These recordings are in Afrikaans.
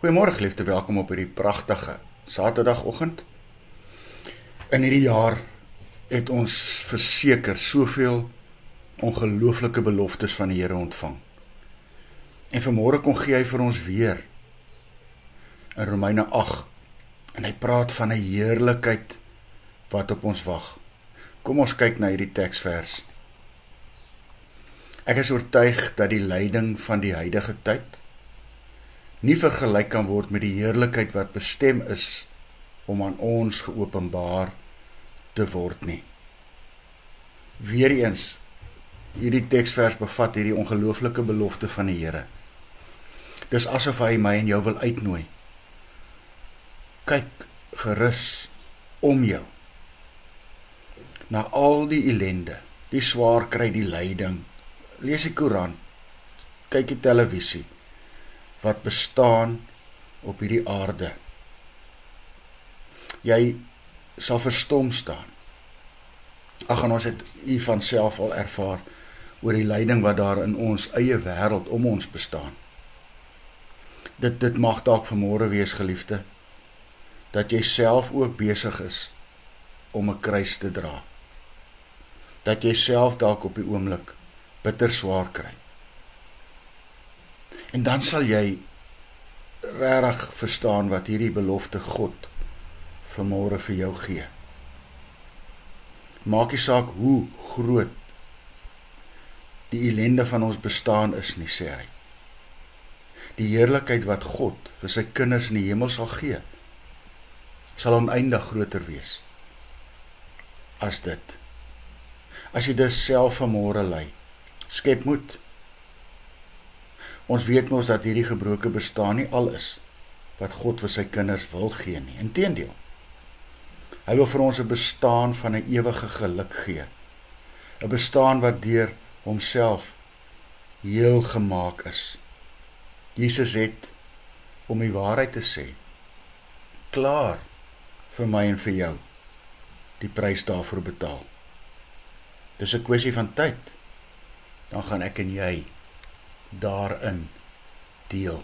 Goeiemôre geliefde, welkom op hierdie pragtige Saterdagoggend. In hierdie jaar het ons verseker soveel ongelooflike beloftes van die Here ontvang. En vanmôre kom gee hy vir ons weer in Romeine 8 en hy praat van 'n heerlikheid wat op ons wag. Kom ons kyk na hierdie teksvers. Ek is oortuig dat die lyding van die huidige tyd nie vergelyk kan word met die heerlikheid wat bestem is om aan ons geopenbaar te word nie. Weereens, hierdie teksvers bevat hierdie ongelooflike belofte van die Here. Dis asof hy my en jou wil uitnooi. Kyk gerus om jou na al die ellende, die swaar kry, die lyding. Lees die koerant, kyk die televisie, wat bestaan op hierdie aarde. Jy sal verstom staan. Ag, en ons het van self al ervaar oor die lyding wat daar in ons eie wêreld om ons bestaan. Dit mag dalk vanmôre wees, geliefde, dat jy self ook besig is om 'n kruis te dra. Dat jy self dalk op die oomblik bitter swaar kry. En dan sal jy regtig verstaan wat hierdie belofte God vanmôre vir jou gee. Maak nie saak hoe groot die ellende van ons bestaan is nie, sê hy. Die heerlikheid wat God vir sy kinders in die hemel sal gee, sal oneindig groter wees as dit. As jy dus self vanmôre ly, skep moed. Ons weet mos dat hierdie gebroke bestaan nie al is wat God vir sy kinders wil gee nie. Inteendeel, hy wil vir ons 'n bestaan van 'n ewige geluk gee. 'n Bestaan wat deur homself heel gemaak is. Jesus het, om die waarheid te sê, klaar vir my en vir jou die prys daarvoor betaal. Dis 'n kwessie van tyd. Dan gaan ek en jy daarin deel.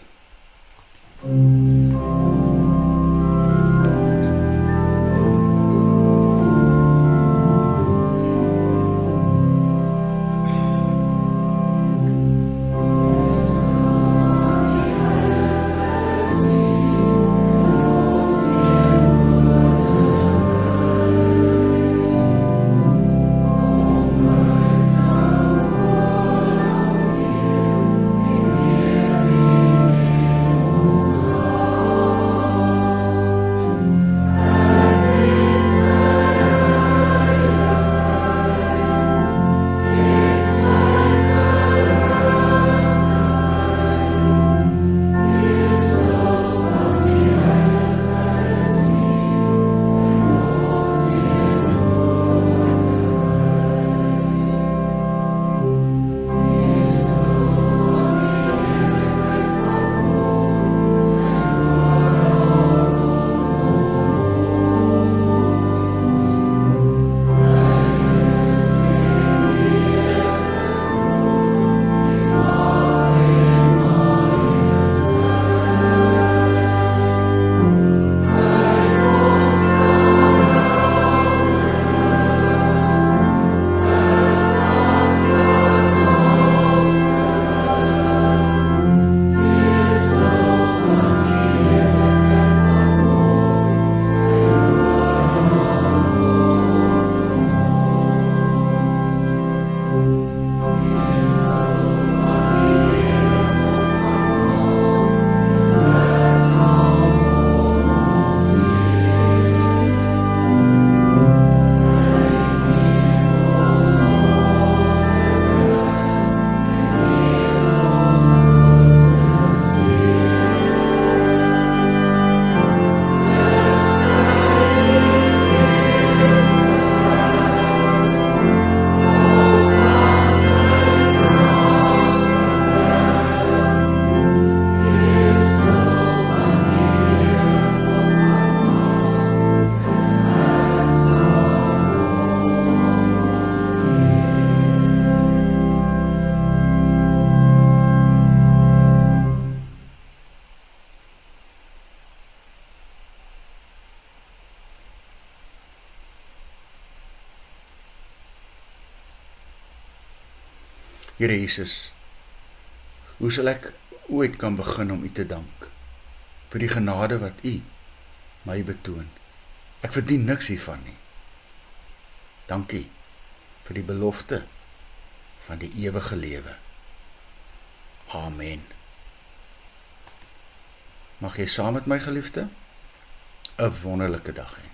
Here Jesus, hoe sal ek ooit kan begin om U te dank vir die genade wat U my betoon? Ek verdien niks hiervan nie. Dankie vir die belofte van die ewige lewe. Amen. Mag jy saam met my geliefde 'n wonderlike dag hê.